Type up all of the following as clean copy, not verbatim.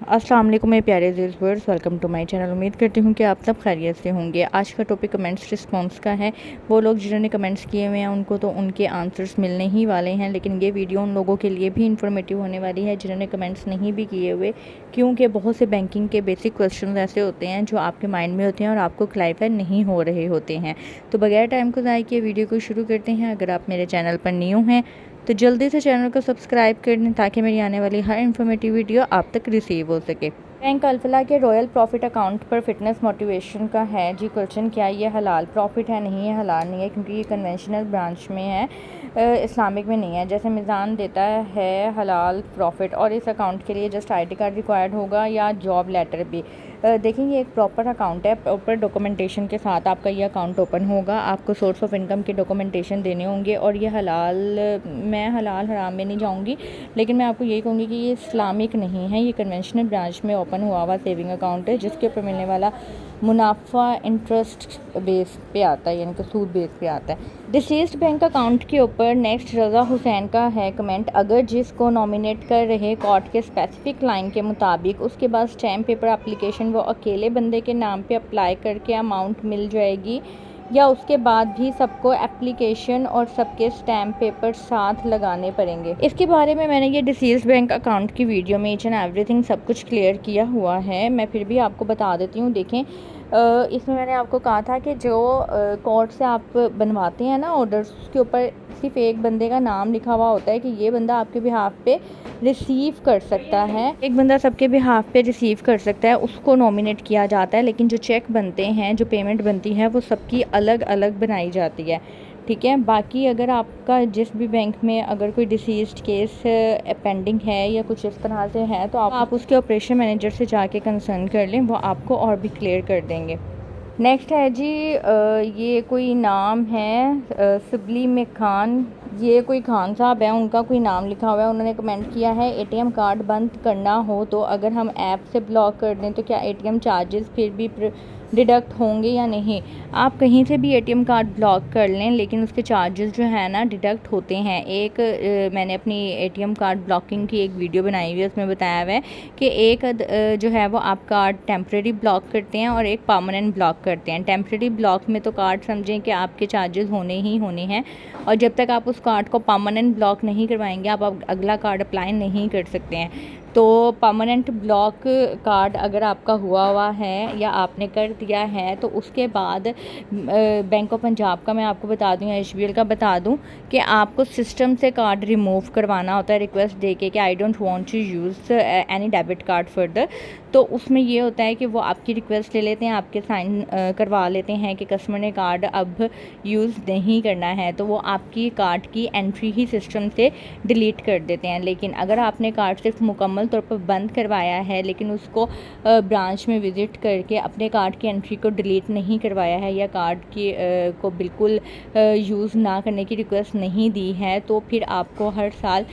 अस्सलाम वालेकुम मेरे प्यारे viewers, welcome to my channel. उम्मीद करती हूँ कि आप सब खैरियत से होंगे। आज का टॉपिक कमेंट्स रिस्पांस का है। वो लोग जिन्होंने कमेंट्स किए हुए हैं उनको तो उनके आंसर्स मिलने ही वाले हैं, लेकिन ये वीडियो उन लोगों के लिए भी इंफॉर्मेटिव होने वाली है जिन्होंने कमेंट्स नहीं भी किए हुए, क्योंकि बहुत से बैंकिंग के बेसिक क्वेश्चन ऐसे होते हैं जो आपके माइंड में होते हैं और आपको क्लैरिफाई नहीं हो रहे होते हैं। तो बगैर टाइम को ज़ाया किए वीडियो को शुरू करते हैं। अगर आप मेरे चैनल पर न्यू हैं तो जल्दी से चैनल को सब्सक्राइब कर दें ताकि मेरी आने वाली हर इन्फॉर्मेटिव वीडियो आप तक रिसीव हो सके। बैंक अल्फला के रॉयल प्रॉफिट अकाउंट पर फिटनेस मोटिवेशन का है जी क्वेश्चन, क्या ये हलाल प्रॉफिट है? नहीं, है हलाल नहीं है, क्योंकि ये कन्वेंशनल ब्रांच में है, इस्लामिक में नहीं है। जैसे मिज़ान देता है हलाल प्रॉफिट, और इस अकाउंट के लिए जस्ट आईडी कार्ड रिक्वायर्ड होगा या जॉब लेटर भी। देखेंगे एक प्रॉपर अकाउंट है, प्रॉपर डॉक्यूमेंटेशन के साथ आपका ये अकाउंट ओपन होगा। आपको सोर्स ऑफ इनकम के डॉक्यूमेंटेशन देने होंगे, और ये हलाल, मैं हलाल हराम में नहीं जाऊंगी, लेकिन मैं आपको यही कहूँगी कि ये इस्लामिक नहीं है, ये कन्वेंशनल ब्रांच में ओपन हुआ हुआ सेविंग अकाउंट है, जिसके ऊपर मिलने वाला मुनाफा इंटरेस्ट बेस पे आता है, यानी कि सूद बेस पे आता है। डिसीज्ड बैंक अकाउंट के ऊपर नेक्स्ट रज़ा हुसैन का है कमेंट, अगर जिसको नॉमिनेट कर रहे कोर्ट के स्पेसिफिक लाइन के मुताबिक उसके बाद स्टैम्प पेपर एप्लीकेशन वो अकेले बंदे के नाम पे अप्लाई करके अमाउंट मिल जाएगी, या उसके बाद भी सबको एप्लीकेशन और सबके स्टैम्प पेपर साथ लगाने पड़ेंगे? इसके बारे में मैंने ये डिसीज्ड बैंक अकाउंट की वीडियो में ईच एंड एवरीथिंग सब कुछ क्लियर किया हुआ है। मैं फिर भी आपको बता देती हूँ। देखें, इसमें मैंने आपको कहा था कि जो कोर्ट से आप बनवाते हैं ना ऑर्डर्स, उसके ऊपर सिर्फ एक बंदे का नाम लिखा हुआ होता है कि ये बंदा आपके बिहाफ पे रिसीव कर सकता है। एक बंदा सबके बिहाफ पे रिसीव कर सकता है, उसको नॉमिनेट किया जाता है, लेकिन जो चेक बनते हैं, जो पेमेंट बनती है, वो सबकी अलग अलग बनाई जाती है। ठीक है। बाकी अगर आपका जिस भी बैंक में अगर कोई डिसीज्ड केस पेंडिंग है या कुछ इस तरह से है, तो आप उसके ऑपरेशन मैनेजर से जाके कंसर्न कर लें, वो आपको और भी क्लियर कर देंगे। नेक्स्ट है जी, ये कोई नाम है सिबली में खान, ये कोई खान साहब है, उनका कोई नाम लिखा हुआ है। उन्होंने कमेंट किया है, एटीएम कार्ड बंद करना हो तो अगर हम ऐप से ब्लॉक कर दें तो क्या एटीएम चार्जेस फिर भी डिडक्ट होंगे या नहीं? आप कहीं से भी एटीएम कार्ड ब्लॉक कर लें, लेकिन उसके चार्जेस जो है ना डिडक्ट होते हैं। मैंने अपनी एटीएम कार्ड ब्लॉकिंग की एक वीडियो बनाई हुई है, उसमें बताया हुआ है कि एक जो है वो आप कार्ड टेम्प्रेरी ब्लॉक करते हैं और एक परमानेंट ब्लॉक करते हैं। टेम्प्रेरी ब्लॉक में तो कार्ड समझें कि आपके चार्जेस होने ही होने हैं, और जब तक आप उस कार्ड को परमानेंट ब्लॉक नहीं करवाएंगे आप अगला कार्ड अप्लाई नहीं कर सकते हैं। तो परमानेंट ब्लॉक कार्ड अगर आपका हुआ है या आपने कर दिया है, तो उसके बाद बैंक ऑफ पंजाब का मैं आपको बता दूं या एचबीएल का बता दूं कि आपको सिस्टम से कार्ड रिमूव करवाना होता है, रिक्वेस्ट दे के कि I don't want to use any debit card further. तो उसमें ये होता है कि वो आपकी रिक्वेस्ट ले लेते हैं, आपके साइन करवा लेते हैं कि कस्टमर ने कार्ड अब यूज़ नहीं करना है, तो वो आपकी कार्ड की एंट्री ही सिस्टम से डिलीट कर देते हैं। लेकिन अगर आपने कार्ड सिर्फ मुकम्मल तौर पर बंद करवाया है, लेकिन उसको ब्रांच में विज़िट करके अपने कार्ड की एंट्री को डिलीट नहीं करवाया है, या कार्ड की को बिल्कुल यूज़ ना करने की रिक्वेस्ट नहीं दी है, तो फिर आपको हर साल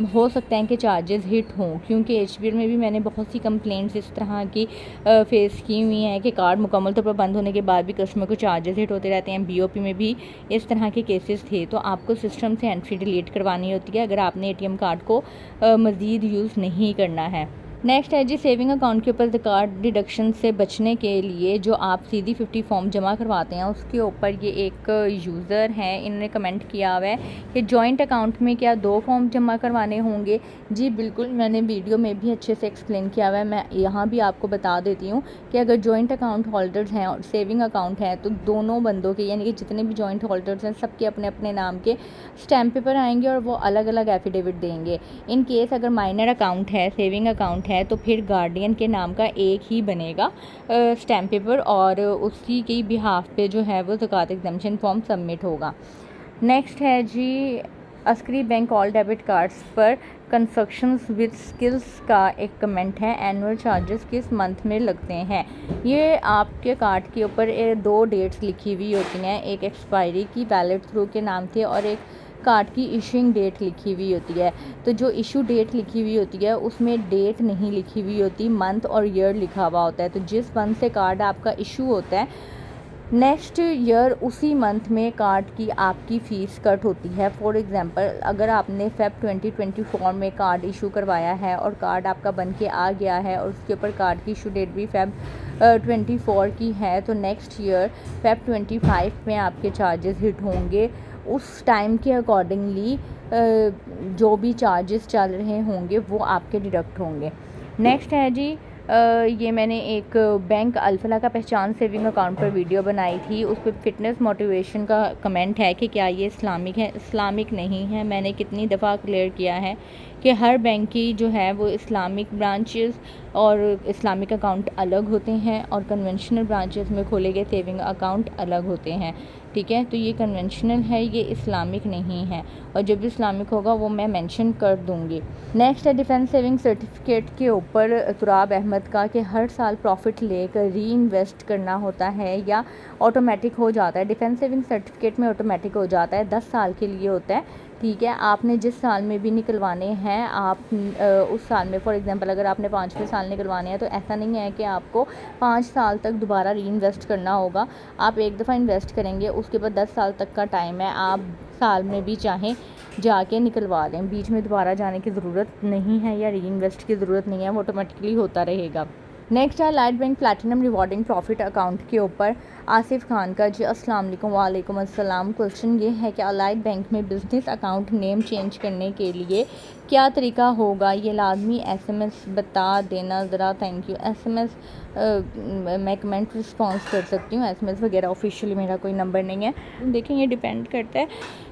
हो सकता है कि चार्जेस हिट हों। क्योंकि एचबीएल में भी मैंने बहुत सी कंप्लेंट्स इस तरह की फेस की हुई हैं कि कार्ड मुकम्मल तौर पर बंद होने के बाद भी कस्टमर को चार्जेस हिट होते रहते हैं। बीओपी में भी इस तरह के केसेस थे। तो आपको सिस्टम से एंट्री डिलीट करवानी होती है अगर आपने एटीएम कार्ड को मज़ीद यूज़ नहीं करना है। नेक्स्ट है जी, सेविंग अकाउंट के ऊपर कार्ड डिडक्शन से बचने के लिए जो आप सीधी 50 फॉर्म जमा करवाते हैं, उसके ऊपर ये एक यूज़र हैं, इन्होंने कमेंट किया हुआ है कि जॉइंट अकाउंट में क्या 2 फॉर्म जमा करवाने होंगे? जी बिल्कुल, मैंने वीडियो में भी अच्छे से एक्सप्लेन किया हुआ है। मैं यहाँ भी आपको बता देती हूँ कि अगर जॉइंट अकाउंट होल्डर्स हैं और सेविंग अकाउंट है, तो दोनों बंदों के, यानी कि जितने भी जॉइंट होल्डर्स हैं, सबके अपने अपने नाम के स्टैम्प पेपर आएंगे और वो अलग अलग एफिडेविट देंगे। इन केस अगर माइनर अकाउंट है, सेविंग अकाउंट है, तो फिर गार्डियन के नाम का एक ही बनेगा स्टैम्प पेपर, और उसी के बिहाफ पे जो है वो ज़कात एग्जम्पशन फॉर्म सबमिट होगा। नेक्स्ट है जी, Askari bank all debit cards पर कंस्ट्रक्शंस विद स्किल्स का एक कमेंट है, एनुअल चार्जेस किस मंथ में लगते हैं? ये आपके कार्ड के ऊपर 2 डेट्स लिखी हुई होती हैं, एक एक्सपायरी की वैलिड थ्रू के नाम से और एक कार्ड की इशूइंग डेट लिखी हुई होती है। तो जो इशू डेट लिखी हुई होती है उसमें डेट नहीं लिखी हुई होती, मंथ और ईयर लिखा हुआ होता है। तो जिस मंथ से कार्ड आपका इशू होता है नेक्स्ट ईयर उसी मंथ में कार्ड की आपकी फ़ीस कट होती है। फॉर एग्ज़ाम्पल, अगर आपने फ़ेब 2024 में कार्ड इशू करवाया है और कार्ड आपका बन के आ गया है और उसके ऊपर कार्ड की इशू डेट भी फ़ेब 24 की है, तो नेक्स्ट ईयर फ़ेब 25 में आपके चार्जेस हिट होंगे। उस टाइम के अकॉर्डिंगली जो भी चार्जेस चल रहे होंगे वो आपके डिडक्ट होंगे। नेक्स्ट है जी, ये मैंने एक बैंक अल्फला का पहचान सेविंग अकाउंट पर वीडियो बनाई थी। उस पर फिटनेस मोटिवेशन का कमेंट है कि क्या ये इस्लामिक है। इस्लामिक नहीं है। मैंने कितनी दफ़ा क्लियर किया है कि हर बैंक की जो है वो इस्लामिक ब्रांचेस और इस्लामिक अकाउंट अलग होते हैं और कन्वेंशनल ब्रांचेस में खोले गए सेविंग अकाउंट अलग होते हैं। ठीक है, तो ये कन्वेंशनल है, ये इस्लामिक नहीं है, और जब भी इस्लामिक होगा वो मैं मेंशन कर दूंगी। नेक्स्ट है डिफेंस सेविंग सर्टिफिकेट के ऊपर तुराब अहमद का कि हर साल प्रॉफिट लेकर री इन्वेस्ट करना होता है या ऑटोमेटिक हो जाता है। डिफेंस सेविंग सर्टिफिकेट में ऑटोमेटिक हो जाता है, 10 साल के लिए होता है। ठीक है, आपने जिस साल में भी निकलवाने हैं आप उस साल में, फॉर एग्जांपल अगर आपने 5वें साल निकलवाने हैं तो ऐसा नहीं है कि आपको 5 साल तक दोबारा री इन्वेस्ट करना होगा। आप एक दफ़ा इन्वेस्ट करेंगे, उसके बाद 10 साल तक का टाइम है, आप साल में भी चाहें जाके निकलवा लें, बीच में दोबारा जाने की ज़रूरत नहीं है या री इन्वेस्ट की ज़रूरत नहीं है, वो ऑटोमेटिकली होता रहेगा। नेक्स्ट है allied bank platinum rewarding profit account के ऊपर आसिफ खान का जी अस्सलाम वालेकुम। वालेकुम अस्सलाम। क्वेश्चन ये है कि अलाइड बैंक में बिज़नेस अकाउंट नेम चेंज करने के लिए क्या तरीका होगा, ये लाजमी एसएमएस बता देना ज़रा, थैंक यू। एसएमएस मैं कमेंट रिस्पॉन्स कर सकती हूँ, एसएमएस वगैरह ऑफिशियली मेरा कोई नंबर नहीं है। देखें, ये डिपेंड करता है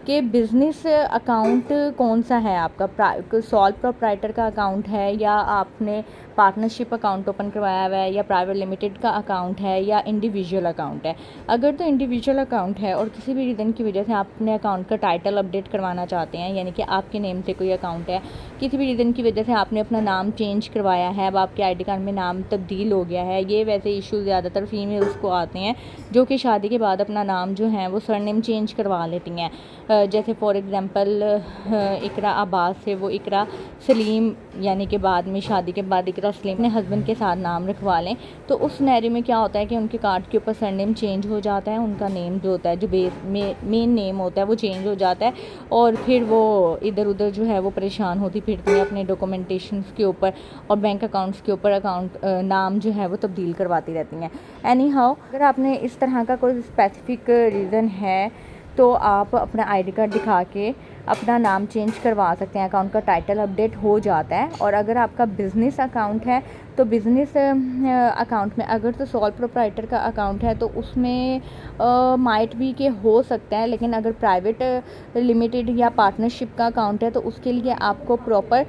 कि बिज़नेस अकाउंट कौन सा है आपका, सॉल प्रोप्राइटर का अकाउंट है या आपने पार्टनरशिप अकाउंट ओपन करवाया हुआ है या प्राइवेट लिमिटेड का अकाउंट है या इंडिविजुअल अकाउंट है। अगर तो इंडिविजुअल अकाउंट है और किसी भी रीज़न की वजह से आप अपने अकाउंट का टाइटल अपडेट करवाना चाहते हैं, यानी कि आपके नेम से कोई अकाउंट है, किसी भी रीज़न की वजह से आपने अपना नाम चेंज करवाया है, अब आपके आईडी कार्ड में नाम तब्दील हो गया है, ये वैसे इशू ज़्यादातर फीमेल्स को आते हैं जो कि शादी के बाद अपना नाम जो है वो सरनेम चेंज करवा लेती हैं। जैसे फॉर एग्ज़ाम्पल इकरा अब्बास से वो इकरा सलीम, यानी कि बाद में शादी के बाद इकरा सलीम ने हस्बैंड के साथ नाम रखवा लें, तो उस सिनेरियो में क्या होता है कि उनके कार्ड के ऊपर सरनेम चेंज हो जाता है, उनका नेम जो होता है, जो मेन नेम होता है वो चेंज हो जाता है, और फिर वो इधर उधर जो है वो परेशान होती फिरती हैं अपने डॉक्यूमेंटेशन के ऊपर और बैंक अकाउंट्स के ऊपर अकाउंट नाम जो है वो तब्दील करवाती रहती हैं। एनी हाउ, अगर आपने इस तरह का कोई स्पेसिफिक रीज़न है तो आप अपना आईडी कार्ड दिखा के अपना नाम चेंज करवा सकते हैं, अकाउंट का टाइटल अपडेट हो जाता है। और अगर आपका बिज़नेस अकाउंट है तो बिज़नेस अकाउंट में अगर तो सॉल प्रोप्राइटर का अकाउंट है तो उसमें माइट भी के हो सकता है, लेकिन अगर प्राइवेट लिमिटेड या पार्टनरशिप का अकाउंट है तो उसके लिए आपको प्रॉपर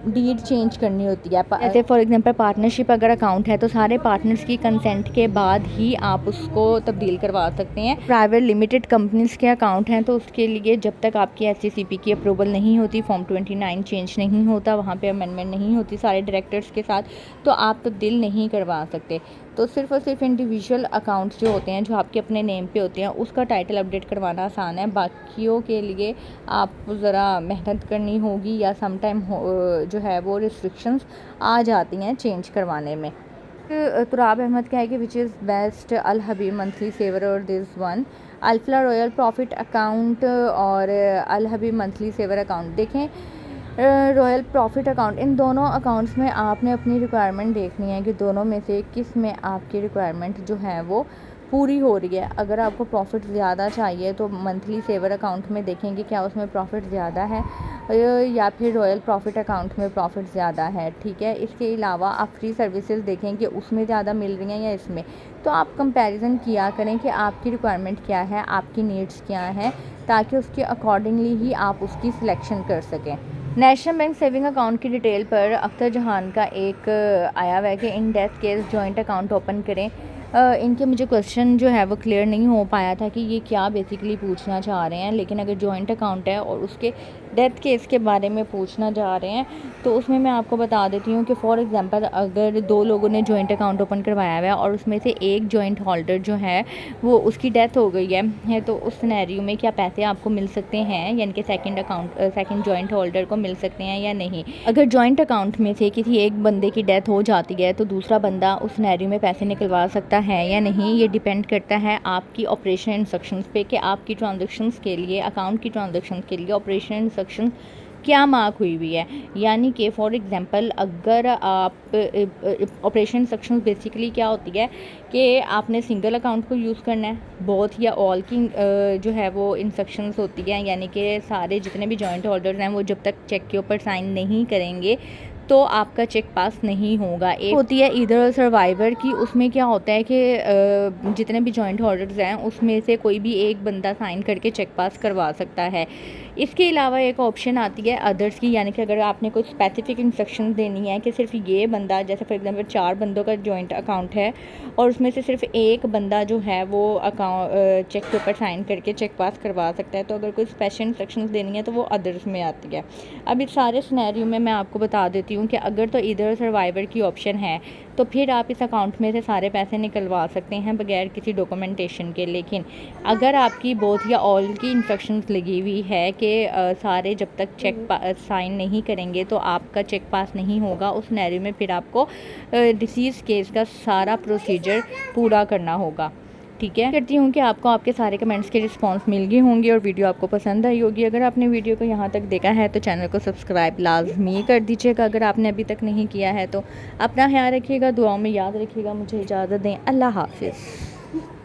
डीड चेंज करनी होती है। जैसे फॉर एग्जांपल पार्टनरशिप अगर अकाउंट है तो सारे पार्टनर्स की कंसेंट के बाद ही आप उसको तब्दील करवा सकते हैं। प्राइवेट लिमिटेड कंपनीज के अकाउंट हैं तो उसके लिए जब तक आपकी SCCP की अप्रूवल नहीं होती, फॉर्म 29 चेंज नहीं होता, वहाँ पे अमेंडमेंट नहीं होती सारे डायरेक्टर्स के साथ, तो आप तब्दील नहीं करवा सकते। तो सिर्फ और सिर्फ इंडिविजुअल अकाउंट्स जो होते हैं, जो आपके अपने नेम पे होते हैं, उसका टाइटल अपडेट करवाना आसान है। बाकियों के लिए आपको ज़रा मेहनत करनी होगी या सम टाइम जो है वो रिस्ट्रिक्शंस आ जाती हैं चेंज करवाने में। तुराब अहमद क्या है कि which is best, Al Habib monthly saver और this one, Alfalah royal profit account और Al Habib monthly saver account. देखें, रॉयल प्रॉफिट अकाउंट, इन दोनों अकाउंट्स में आपने अपनी रिक्वायरमेंट देखनी है कि दोनों में से किस में आपकी रिक्वायरमेंट जो है वो पूरी हो रही है। अगर आपको प्रॉफिट ज़्यादा चाहिए तो मंथली सेवर अकाउंट में देखेंगे क्या उसमें प्रॉफिट ज़्यादा है या फिर रॉयल प्रॉफिट अकाउंट में प्रॉफिट ज़्यादा है। ठीक है, इसके अलावा आप फ्री सर्विसेज देखें कि उसमें ज़्यादा मिल रही हैं या इसमें, तो आप कंपैरिजन किया करें कि आपकी रिक्वायरमेंट क्या है, आपकी नीड्स क्या हैं, ताकि उसके अकॉर्डिंगली ही आप उसकी सिलेक्शन कर सकें। नेशनल बैंक सेविंग अकाउंट की डिटेल पर अख्तर जहान का एक आया हुआ है कि in death case joint account open करें। इनके मुझे क्वेश्चन जो है वो क्लियर नहीं हो पाया था कि ये क्या बेसिकली पूछना चाह रहे हैं, लेकिन अगर जॉइंट अकाउंट है और उसके डेथ केस के बारे में पूछना चाह रहे हैं, तो उसमें मैं आपको बता देती हूँ कि फॉर एग्जांपल अगर 2 लोगों ने जॉइंट अकाउंट ओपन करवाया हुआ है और उसमें से एक जॉइंट होल्डर जो है वो उसकी डेथ हो गई है तो उस सिनेरियो में क्या पैसे आपको मिल सकते हैं, यानी कि सेकंड जॉइंट होल्डर को मिल सकते हैं या नहीं। अगर जॉइंट अकाउंट में से किसी एक बंदे की डेथ हो जाती है तो दूसरा बंदा उस सिनेरियो में पैसे निकलवा सकता है या नहीं, ये डिपेंड करता है आपकी ऑपरेशन इंस्ट्रक्शंस पे कि आपकी ट्रांजैक्शंस के लिए, अकाउंट की ट्रांजैक्शंस के लिए ऑपरेशन इंस्ट्रक्शन क्या मार्क हुई हुई है। यानी कि फॉर एग्जांपल अगर आप ऑपरेशन इंस्ट्रक्शंस बेसिकली क्या होती है कि आपने सिंगल अकाउंट को यूज़ करना है, बोथ या ऑल की जो है वो इंस्ट्रक्शंस होती हैं, यानी कि सारे जितने भी जॉइंट होल्डर्स हैं वो जब तक चेक के ऊपर साइन नहीं करेंगे तो आपका चेक पास नहीं होगा। एक होती है इधर सर्वाइवर की, उसमें क्या होता है कि जितने भी जॉइंट होल्डर्स हैं उसमें से कोई भी एक बंदा साइन करके चेक पास करवा सकता है। इसके अलावा एक ऑप्शन आती है अदर्स की, यानी कि अगर आपने कोई स्पेसिफिक इंस्ट्रक्शन देनी है कि सिर्फ ये बंदा, जैसे फॉर एग्जांपल 4 बंदों का जॉइंट अकाउंट है और उसमें से सिर्फ एक बंदा जो है वो अकाउंट चेक के ऊपर साइन करके चेक पास करवा सकता है, तो अगर कोई स्पेशल इंस्ट्रक्शंस देनी है तो वो अदर्स में आती है। अब इस सारे सिनेरियो में मैं आपको बता देती हूँ कि अगर तो इधर सर्वाइवर की ऑप्शन है तो फिर आप इस अकाउंट में से सारे पैसे निकलवा सकते हैं बगैर किसी डॉक्यूमेंटेशन के। लेकिन अगर आपकी बोथ या ऑल की इंस्ट्रक्शंस लगी हुई है कि सारे जब तक चेक साइन नहीं करेंगे तो आपका चेक पास नहीं होगा, उस सिनेरियो में फिर आपको डिसीज़ केस का सारा प्रोसीजर पूरा करना होगा। ठीक है, करती हूँ कि आपको आपके सारे कमेंट्स के रिस्पांस मिल गए होंगे और वीडियो आपको पसंद आई होगी। अगर आपने वीडियो को यहाँ तक देखा है तो चैनल को सब्सक्राइब लाजमी कर दीजिएगा अगर आपने अभी तक नहीं किया है तो। अपना ख्याल रखिएगा, दुआओं में याद रखिएगा। मुझे इजाज़त दें, अल्लाह हाफिज़।